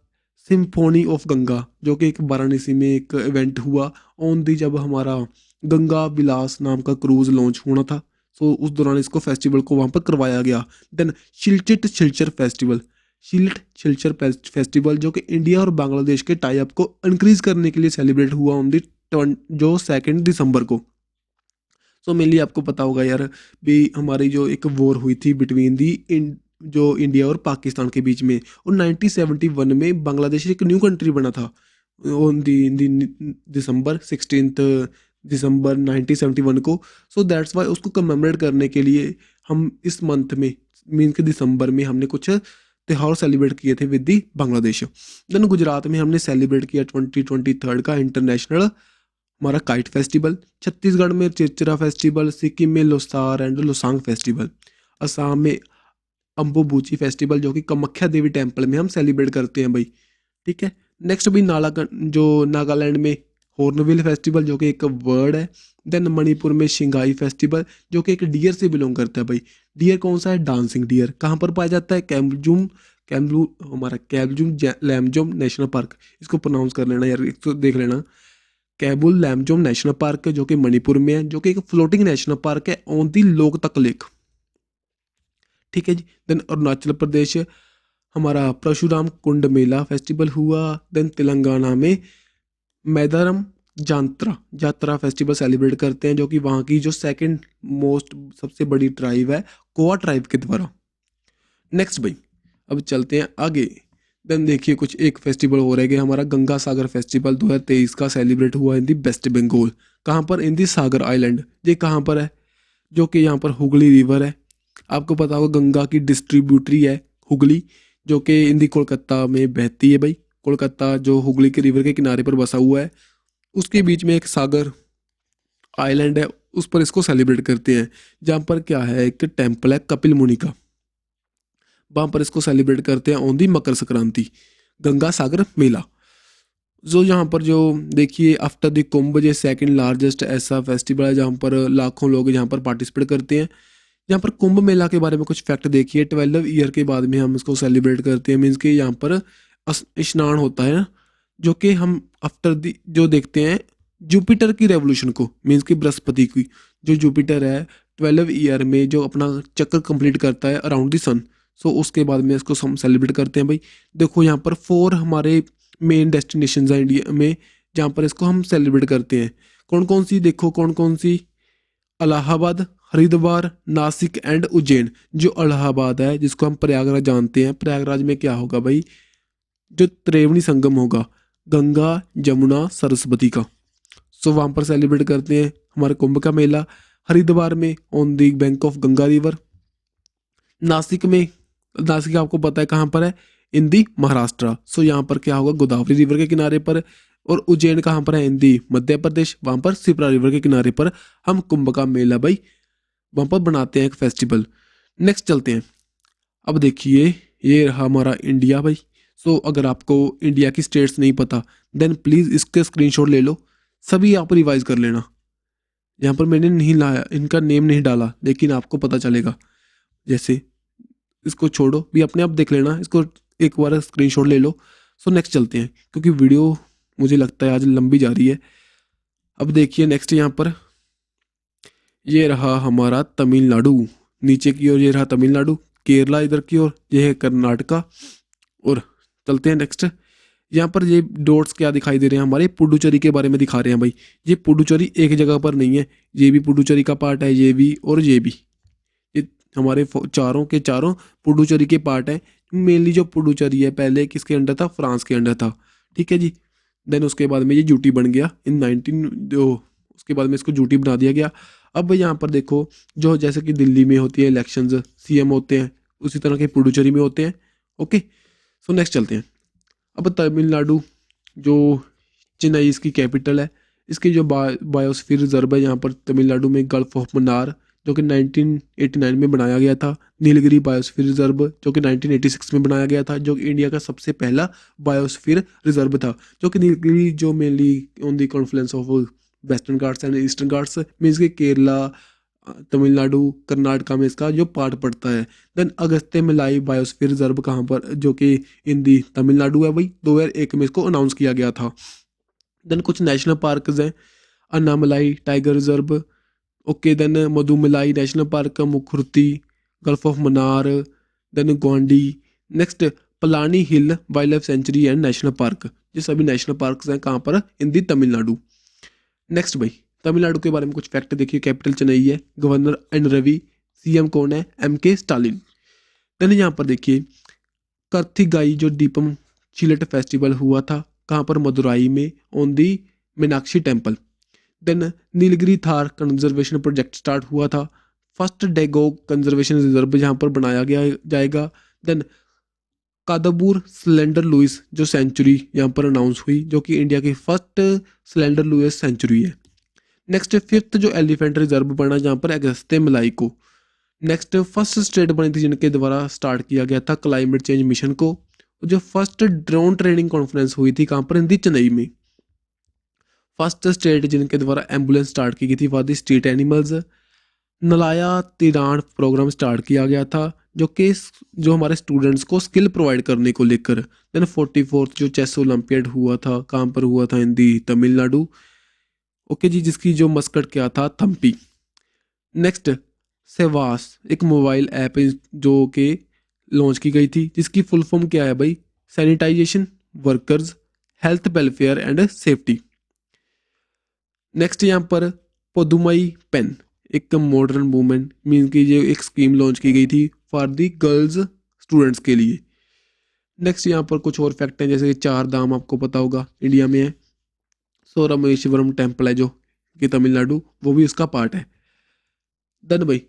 [SPEAKER 1] सिम्फोनी ऑफ गंगा, जो कि एक वाराणसी में एक इवेंट हुआ ऑन दी, जब हमारा गंगा विलास नाम का क्रूज लॉन्च होना था। सो उस दौरान इसको फेस्टिवल को वहाँ पर करवाया गया। देन शिलचिट शिलचर फेस्टिवल, शिल्ट शिलचर फेस्टिवल जो कि इंडिया और बांग्लादेश के टाई अप को इंक्रीज करने के लिए सेलिब्रेट हुआ ऑन दी जो 2 दिसंबर को। सो मेनली आपको पता होगा यार भी हमारी जो एक वॉर हुई थी बिटवीन दी जो इंडिया और पाकिस्तान के बीच में, और 1971 में बांग्लादेश एक न्यू कंट्री बना था ऑन दी दिसंबर 16 दिसंबर 1971 को। सो दैट्स वाई उसको कमेमोरेट करने के लिए हम इस मंथ में मीन के दिसंबर में हमने कुछ त्यौहार सेलिब्रेट किए थे with the Bangladesh. Then Gujarat में हमने सेलिब्रेट किया 2023 का इंटरनेशनल हमारा काइट फेस्टिवल। छत्तीसगढ़ में चिरचिरा फेस्टिवल, सिक्किम में लोसार एंड लोसांग फेस्टिवल, असम में अम्बुबूची फेस्टिवल जो कि कामाख्या देवी टेम्पल में हम सेलिब्रेट करते हैं भाई। ठीक है। नेक्स्ट भी नागालैंड में हॉर्नबिल फेस्टिवल जो कि एक वर्ड है। देन मणिपुर में शिंगाई फेस्टिवल जो कि एक डियर से बिलोंग करता है भाई। डियर कौन सा है, डांसिंग डियर। कहाँ पर पाया जाता है, कैमलूम लैमजोम नेशनल पार्क, इसको प्रोनाउंस कर लेना यार, इसको देख लेना। कैबुल लैमजोम नेशनल पार्क जो कि मणिपुर में है, जो कि एक फ्लोटिंग नेशनल पार्क है ऑन दी लोकतक लेक। ठीक है जी। देन अरुणाचल प्रदेश हमारा परशुराम कुंड मेला फेस्टिवल हुआ। देन तेलंगाना में मैदारम जात्रा फेस्टिवल सेलिब्रेट करते हैं, जो कि वहाँ की जो सेकंड मोस्ट सबसे बड़ी ट्राइब है कोआ ट्राइब के द्वारा। नेक्स्ट भाई अब चलते हैं आगे। देन देखिए कुछ एक फेस्टिवल हो रहा है हमारा गंगा सागर फेस्टिवल 2023 का सेलिब्रेट हुआ इन दी वेस्ट बंगाल। कहाँ पर, इन दी सागर आइलैंड। ये कहाँ पर है, जो कि यहाँ पर हुगली रिवर है। आपको पता होगा गंगा की डिस्ट्रीब्यूटरी है हुगली, जो कि इन दी कोलकाता में बहती है भाई। कोलकाता जो हुगली के रिवर के किनारे पर बसा हुआ है। उसके बीच में एक सागर आइलैंड है, उस पर इसको सेलिब्रेट करते हैं। जहाँ पर क्या है, एक टेम्पल है कपिल मुनि का, वहाँ पर इसको सेलिब्रेट करते हैं ऑन दी मकर संक्रांति, गंगा सागर मेला। जो यहाँ पर जो देखिए आफ्टर द कुंभ ये सेकंड लार्जेस्ट ऐसा फेस्टिवल है जहाँ पर लाखों लोग यहाँ पर पार्टिसिपेट करते हैं। यहाँ पर कुंभ मेला के बारे में कुछ फैक्ट देखिए, 12 ईयर के बाद में हम इसको सेलिब्रेट करते हैं। मीन्स कि यहाँ पर स्नान होता है ना, जो कि हम आफ्टर दी जो देखते हैं जुपिटर की रेवोल्यूशन को, मीन्स कि बृहस्पति की जो जुपिटर है 12 ईयर में जो अपना चक्कर कंप्लीट करता है अराउंड द सन। सो उसके बाद में इसको हम सेलिब्रेट करते हैं भाई। देखो यहाँ पर 4 हमारे मेन डेस्टिनेशंस हैं इंडिया में जहाँ पर इसको हम सेलिब्रेट करते हैं। कौन कौन सी, देखो कौन कौन सी, इलाहाबाद, हरिद्वार, नासिक एंड उज्जैन। जो इलाहाबाद है जिसको हम प्रयागराज जानते हैं, प्रयागराज में क्या होगा भाई, जो त्रिवेणी संगम होगा गंगा जमुना सरस्वती का। सो वहाँ पर सेलिब्रेट करते हैं हमारे कुंभ का मेला। हरिद्वार में on the bank of Ganga river. Nashik में, नासिक आपको पता है कहाँ पर है, इन दी महाराष्ट्र। सो यहाँ पर क्या होगा, गोदावरी रिवर के किनारे पर। और उज्जैन कहाँ पर है, इन दी मध्य प्रदेश, वहाँ पर शिप्रा रिवर के किनारे पर हम कुंभ का मेला भाई वहाँ पर बनाते हैं एक फेस्टिवल। नेक्स्ट चलते हैं। अब देखिए ये रहा हमारा इंडिया भाई। सो अगर आपको इंडिया की स्टेट्स नहीं पता देन प्लीज़ इसके स्क्रीनशॉट ले लो, सभी आप रिवाइज कर लेना। यहाँ पर मैंने नहीं लाया, इनका नेम नहीं डाला, लेकिन आपको पता चलेगा। जैसे इसको छोड़ो भी, अपने आप देख लेना, इसको एक बार स्क्रीनशॉट ले लो। सो नेक्स्ट चलते हैं क्योंकि वीडियो मुझे लगता है आज लंबी जा रही है। अब देखिए नेक्स्ट यहाँ पर ये रहा हमारा तमिलनाडु, नीचे की ओर ये रहा तमिलनाडु, केरला इधर की ओर, ये है कर्नाटका। और चलते हैं नेक्स्ट। यहाँ पर ये डॉट्स क्या दिखाई दे रहे हैं, हमारे पुडुचेरी के बारे में दिखा रहे हैं भाई। ये पुडुचेरी एक जगह पर नहीं है, ये भी पुडुचेरी का पार्ट है, ये भी और ये भी, ये हमारे चारों के चारों पुडुचेरी के पार्ट हैं। मेनली जो पुडुचेरी है पहले किसके अंडर था, फ्रांस के अंडर था, ठीक है जी। देन उसके बाद में ये यूटी बन गया इन 19 जो, उसके बाद में इसको यूटी बना दिया गया। अब यहाँ पर देखो जो जैसे कि दिल्ली में होती है इलेक्शंस, सीएम होते हैं, उसी तरह के पुडुचेरी में होते हैं। ओके, सो नेक्स्ट चलते हैं। अब तमिलनाडु जो चेन्नई इसकी कैपिटल है, इसकी जो बायोस्फीयर रिजर्व है यहाँ पर तमिलनाडु में गल्फ ऑफ मन्नार, जो कि 1989 में बनाया गया था। नीलगिरी बायोस्फीयर रिजर्व जो कि 1986 में बनाया गया था, जो कि इंडिया का सबसे पहला बायोस्फीयर रिजर्व था। जो कि नीलगिरी जो mainly on the confluence of western Ghats and eastern Ghats means के केरला, तमिलनाडु, कर्नाटका में इसका जो पार्ट पड़ता है। देन अगस्त्य मलाई बायोस्फीयर रिजर्व कहाँ पर, जो कि इन दी तमिलनाडु है भाई, 2001 में इसको अनाउंस किया गया था। देन कुछ नेशनल पार्क्स हैं, Annamalai tiger reserve, okay, then Mudumalai national park, Mukurthi, gulf of Mannar, then Guindy. Next Palani hill wild life sanctuary and national park, ये सभी नेशनल पार्क्स हैं कहाँ पर, इन दी तमिलनाडु। नेक्स्ट भाई तमिलनाडु के बारे में कुछ फैक्ट देखिए। कैपिटल चेन्नई है, गवर्नर एन रवि, सीएम कौन है, MK स्टालिन। देन यहाँ पर देखिए कार्तिगाई जो दीपम चिलट फेस्टिवल हुआ था कहाँ पर, मदुराई में on the Meenakshi temple. Then Nilgiri tahr conservation project start हुआ था, फर्स्ट डेगो कंजर्वेशन रिजर्व जहाँ पर बनाया गया जाएगा। देन कादाबूर स्लेंडर लुइस जो सेंचुरी यहाँ पर अनाउंस हुई, जो कि इंडिया की फर्स्ट स्लेंडर लुइस सेंचुरी है। नेक्स्ट फिफ्थ जो एलिफेंट रिजर्व बना जहाँ पर अगस्त्य मलाई को। नेक्स्ट फर्स्ट स्टेट बनी थी जिनके द्वारा स्टार्ट किया गया था क्लाइमेट चेंज मिशन को। जो फर्स्ट ड्रोन ट्रेनिंग कॉन्फ्रेंस हुई थी कहाँ पर, हिंदी चेन्नई में। फर्स्ट स्टेट जिनके द्वारा एम्बुलेंस स्टार्ट की गई थी for the street animals. Naalaiya Thiran program start किया गया था जो कि जो हमारे स्टूडेंट्स को स्किल प्रोवाइड करने को लेकर। देन 44th जो चेस ओलंपियाड हुआ था कहाँ पर हुआ था, हिंदी तमिलनाडु, ओके जी, जिसकी जो मस्कट क्या था, थम्पी। नेक्स्ट सेवास एक मोबाइल ऐप जो कि लॉन्च की गई थी, जिसकी फुल फॉर्म क्या है भाई, sanitization workers health welfare and safety. Next यहाँ पर पदुमई पेन एक मॉडर्न मूवमेंट मीन की ये एक स्कीम लॉन्च की गई थी फॉर दी गर्ल्स स्टूडेंट्स के लिए। नेक्स्ट यहाँ पर कुछ और फैक्ट हैं, जैसे कि 4 धाम आपको पता होगा इंडिया में है। सो रामेश्वरम टेम्पल है जो कि तमिलनाडु, वो भी उसका पार्ट है। देन भाई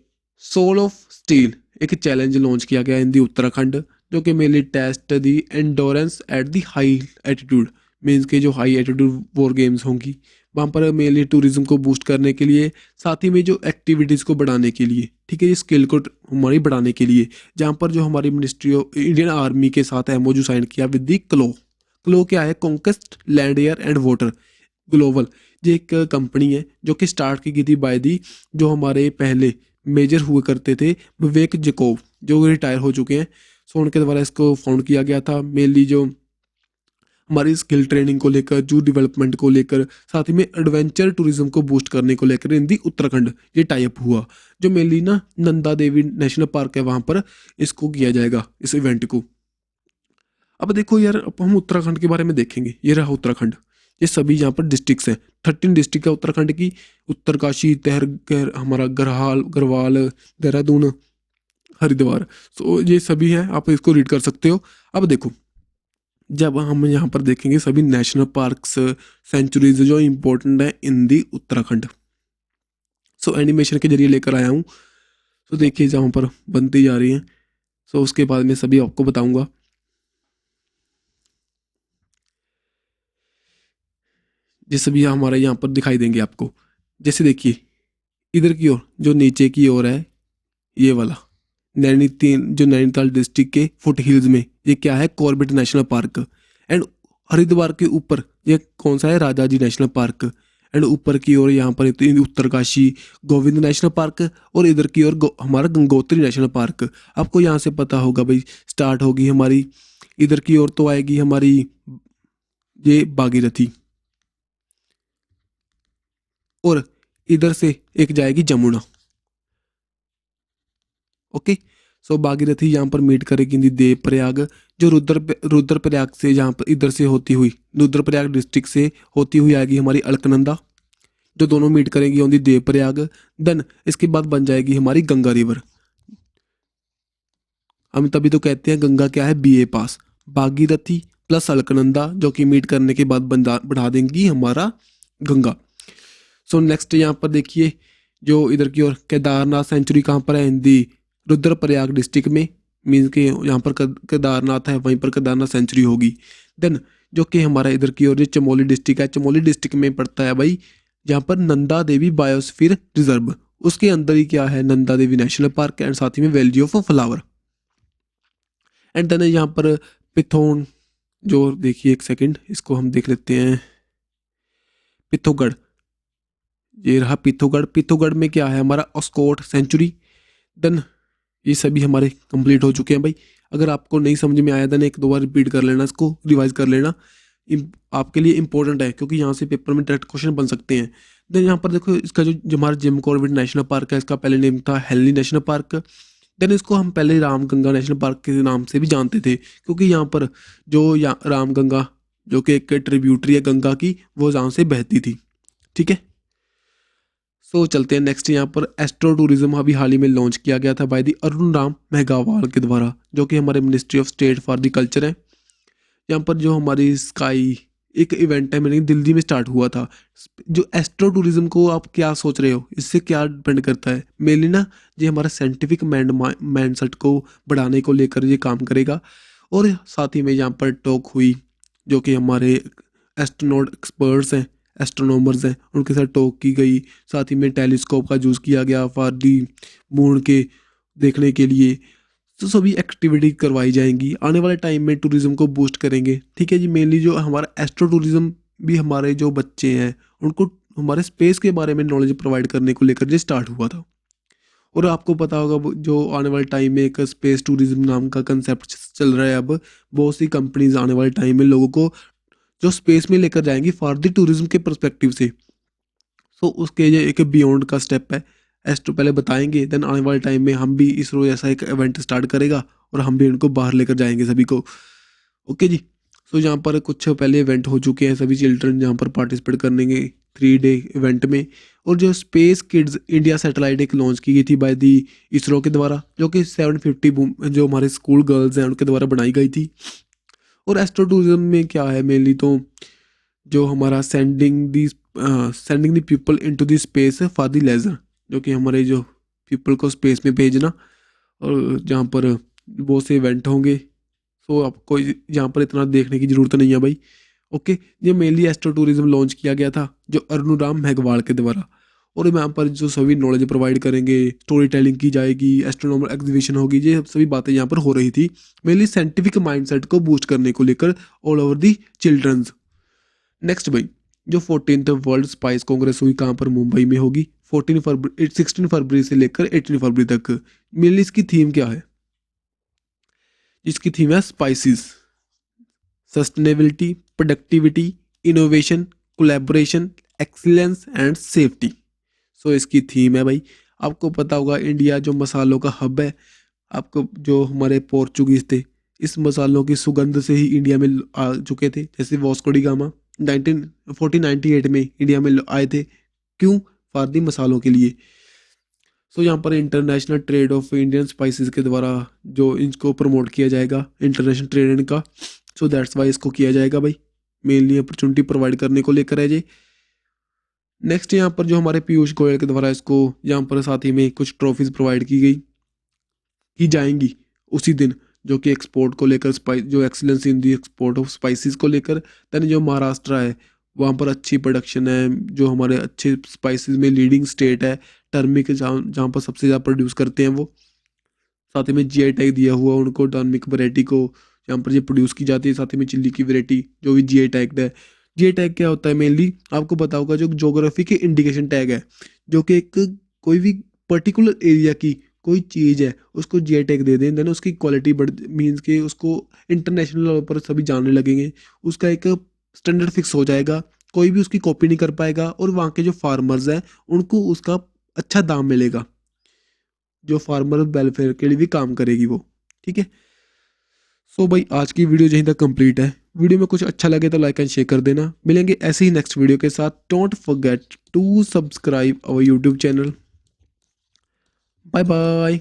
[SPEAKER 1] सोल ऑफ स्टील एक चैलेंज लॉन्च किया गया इन दी उत्तराखंड, जो कि mainly test the endurance at the high altitude means के जो हाई एल्टीट्यूड वॉर गेम्स होंगी वहाँ पर मेनली टूरिज्म को बूस्ट करने के लिए, साथ ही में जो एक्टिविटीज़ को बढ़ाने के लिए, ठीक है, ये स्किल को हमारी बढ़ाने के लिए, जहाँ पर जो हमारी मिनिस्ट्री ऑफ इंडियन आर्मी के साथ एमओयू साइन किया विद दी क्लो। क्लो क्या है? Conquest land air and water global. ये एक कंपनी है जो कि स्टार्ट की गई थी बाय दी जो हमारे पहले मेजर हुए करते थे विवेक जैकोब, जो रिटायर हो चुके हैं। सो उनके द्वारा इसको फाउंड किया गया था। मेनली जो हमारी स्किल ट्रेनिंग को लेकर, जू डेवलपमेंट को लेकर, साथ ही में एडवेंचर टूरिज्म को बूस्ट करने को लेकर इन दी उत्तराखंड ये टाइप हुआ। जो मेनली ना नंदा देवी नेशनल पार्क है वहाँ पर इसको किया जाएगा, इस इवेंट को। अब देखो यार, अब हम उत्तराखंड के बारे में देखेंगे। ये रहा उत्तराखंड, ये सभी यहाँ पर डिस्ट्रिक्ट्स हैं। 13 डिस्ट्रिक्ट है उत्तराखंड की। उत्तरकाशी, हमारा गढ़वाल, देहरादून, हरिद्वार। सो ये सभी हैं, आप इसको रीड कर सकते हो। अब देखो, जब हम यहाँ पर देखेंगे सभी नेशनल पार्क्स, सेंचुरीज जो इम्पोर्टेंट है in the Uttarakhand. So animation के जरिए लेकर आया हूँ। सो देखिए जहाँ पर बनती जा रही हैं। सो उसके बाद में सभी आपको बताऊंगा। ये सभी हमारे यहाँ पर दिखाई देंगे आपको। जैसे देखिए इधर की ओर, जो नीचे की ओर है, ये वाला नैनीताल डिस्ट्रिक्ट के फुट हिल्स में ये क्या है? Corbett national park. And Haridwar के ऊपर ये कौन सा है? Rajaji national park. एंड ऊपर की ओर यहाँ पर उत्तरकाशी गोविंद नेशनल पार्क, और इधर की ओर हमारा गंगोत्री नेशनल पार्क। आपको यहाँ से पता होगा भाई, स्टार्ट होगी हमारी, इधर की ओर तो आएगी हमारी ये भागीरथी, और इधर से एक जाएगी जमुना। ओके। सो भागीरथी यहाँ पर मीट करेगी देव प्रयाग, जो रुद्रप्रयाग से यहाँ पर इधर से होती हुई, रुद्रप्रयाग डिस्ट्रिक्ट से होती हुई आएगी हमारी अलकनंदा, जो दोनों मीट करेंगी on the Dev Prayag. Then इसके बाद बन जाएगी हमारी गंगा रिवर। हम तभी तो कहते हैं गंगा क्या है? BA पास। भागीरथी प्लस अलकनंदा जो कि मीट करने के बाद बढ़ा देंगी हमारा गंगा। सो नेक्स्ट यहाँ पर देखिए, जो इधर की ओर केदारनाथ सेंचुरी कहाँ पर है? हिंदी रुद्रप्रयाग डिस्ट्रिक्ट में। मीन्स के यहाँ पर केदारनाथ है, वहीं पर केदारनाथ सेंचुरी होगी। देन जो कि हमारा इधर की ओर जो चमोली डिस्ट्रिक्ट है, चमोली डिस्ट्रिक्ट में पड़ता है भाई, जहाँ पर नंदा देवी बायोस्फीयर रिजर्व, उसके अंदर ही क्या है? Nanda Devi national park and साथ ही में valley of flower. And then यहाँ पर पिथौन, जो देखिए एक सेकंड इसको हम देख लेते हैं। पिथौगढ़, ये रहा पिथौगढ़। पिथौगढ़ में क्या है? हमारा अस्कोट सेंचुरी। देन ये सभी हमारे कंप्लीट हो चुके हैं भाई। अगर आपको नहीं समझ में आया देन एक दो बार रिपीट कर लेना, इसको रिवाइज कर लेना। आपके लिए इंपॉर्टेंट है क्योंकि यहाँ से पेपर में डायरेक्ट क्वेश्चन बन सकते हैं। देन यहाँ पर देखो, इसका जो हमारा जिम कॉर्बेट नेशनल पार्क है, इसका पहले नेम था हेनली नेशनल पार्क। देन इसको हम पहले रामगंगा नेशनल पार्क के नाम से भी जानते थे, क्योंकि यहाँ पर जो रामगंगा, जो कि एक ट्रिब्यूटरी है गंगा की, वो यहाँ से बहती थी। ठीक है। सो चलते हैं नेक्स्ट। यहाँ पर एस्ट्रो टूरिज्म अभी हाल ही में लॉन्च किया गया था बाय दी अरुण राम मेघवाल के द्वारा, जो कि हमारे ministry of state for the culture है। यहाँ पर जो हमारी स्काई एक इवेंट है, मैंने दिल्ली में स्टार्ट हुआ था। जो एस्ट्रो टूरिज्म को आप क्या सोच रहे हो, इससे क्या डिपेंड करता है? मेनली ना ये हमारा साइंटिफिक माइंडसेट को बढ़ाने को लेकर ये काम करेगा। और साथ ही में यहाँ पर टॉक हुई, जो कि हमारे एस्ट्रोनॉट एक्सपर्ट्स हैं, एस्ट्रोनॉमर्स हैं, उनके साथ टॉक की गई। साथ ही में टेलीस्कोप का यूज़ किया गया फॉर दी मून के देखने के लिए। तो सभी एक्टिविटी करवाई जाएंगी, आने वाले टाइम में टूरिज्म को बूस्ट करेंगे। ठीक है जी। मेनली जो हमारा एस्ट्रो टूरिज्म भी हमारे जो बच्चे हैं उनको हमारे स्पेस के बारे में नॉलेज प्रोवाइड करने को लेकर ये स्टार्ट हुआ था। और आपको पता होगा जो आने वाले टाइम में एक स्पेस टूरिज्म नाम का कंसेप्ट चल रहा है। अब बहुत सी कंपनीज आने वाले टाइम में लोगों को जो स्पेस में लेकर जाएंगी फॉर द टूरिज्म के परस्पेक्टिव से। सो उसके ये एक बियॉन्ड का स्टेप है। एस्ट्रो पहले बताएंगे, देन आने वाले टाइम में हम भी इसरो ऐसा एक इवेंट स्टार्ट करेगा और हम भी उनको बाहर लेकर जाएंगे सभी को। ओके जी। सो यहाँ पर कुछ पहले इवेंट हो चुके हैं, सभी चिल्ड्रन यहाँ पर पार्टिसिपेट करेंगे 3 डे इवेंट में। और जो स्पेस किड्स इंडिया सैटेलाइट एक लॉन्च की गई थी बाय दी इसरो के द्वारा, जो कि 750 जो हमारे स्कूल गर्ल्स हैं उनके द्वारा बनाई गई थी। और एस्ट्रो टूरिज्म में क्या है? मेनली तो जो हमारा sending the people into the space for the leisure, जो कि हमारे जो पीपल को स्पेस में भेजना, और जहाँ पर बहुत से इवेंट होंगे। सो आपको यहाँ पर इतना देखने की ज़रूरत नहीं है भाई। ओके, ये मेनली एस्ट्रो टूरिज्म लॉन्च किया गया था जो अरुणराम मेघवाल के द्वारा। और यहाँ पर जो सभी नॉलेज प्रोवाइड करेंगे, स्टोरी टेलिंग की जाएगी, एस्ट्रोनॉमर एग्जीबिशन होगी, ये सभी बातें यहाँ पर हो रही थी मेनली साइंटिफिक माइंडसेट को बूस्ट करने को लेकर all over the childrens. Next भाई, जो 14th वर्ल्ड स्पाइस कांग्रेस हुई कहाँ पर, मुंबई में होगी 16 फरवरी से लेकर 18 फरवरी तक। मेनली इसकी थीम क्या है? इसकी थीम है spices, sustainability, productivity, innovation, collaboration, excellence and safety. So इसकी थीम है भाई, आपको पता होगा इंडिया जो मसालों का हब है, आपको जो हमारे पोर्चुगीज थे इस मसालों की सुगंध से ही इंडिया में आ चुके थे। जैसे वास्को डी गामा 1498 में इंडिया में आए थे, क्यों? फारदी मसालों के लिए। सो यहाँ पर international trade off Indian spices के द्वारा जो इनको प्रमोट किया जाएगा, इंटरनेशनल ट्रेड इनका, सो दैट्स वाई इसको किया जाएगा भाई, मेनली अपॉर्चुनिटी प्रोवाइड करने को लेकर है जी। नेक्स्ट यहाँ पर जो हमारे पीयूष गोयल के द्वारा इसको यहाँ पर साथ ही में कुछ ट्रॉफीज प्रोवाइड की जाएंगी उसी दिन, जो कि एक्सपोर्ट को लेकर, स्पाइस जो excellence in the export of spices को लेकर। दैन जो महाराष्ट्र है वहाँ पर अच्छी प्रोडक्शन है, जो हमारे अच्छे स्पाइसेस में लीडिंग स्टेट है, टर्मिक जहाँ पर सबसे ज़्यादा प्रोड्यूस करते हैं वो। साथ ही में जीआई टैग दिया हुआ उनको टर्मिक वैरायटी को, यहाँ पर ये प्रोड्यूस की जाती है। साथ ही में चिल्ली की वैरायटी जो भी जीआई टैग्ड है। जीआई टैग क्या होता है? मेनली आपको पता होगा जो ज्योग्राफी के इंडिकेशन टैग है, जो कि एक कोई भी पर्टिकुलर एरिया की कोई चीज़ है उसको जीआई टैग दे दें, देन उसकी क्वालिटी बढ़ मीन्स के उसको इंटरनेशनल लेवल पर सभी जानने लगेंगे, उसका एक स्टैंडर्ड फिक्स हो जाएगा, कोई भी उसकी कॉपी नहीं कर पाएगा, और वहाँ के जो फार्मर्स हैं उनको उसका अच्छा दाम मिलेगा, जो फार्मर वेलफेयर के लिए भी काम करेगी वो। ठीक है, सो भाई आज की वीडियो यहीं तक कंप्लीट है। वीडियो में कुछ अच्छा लगे तो लाइक एंड शेयर कर देना। मिलेंगे ऐसे ही नेक्स्ट वीडियो के साथ। Don't forget to subscribe our YouTube channel. Bye bye.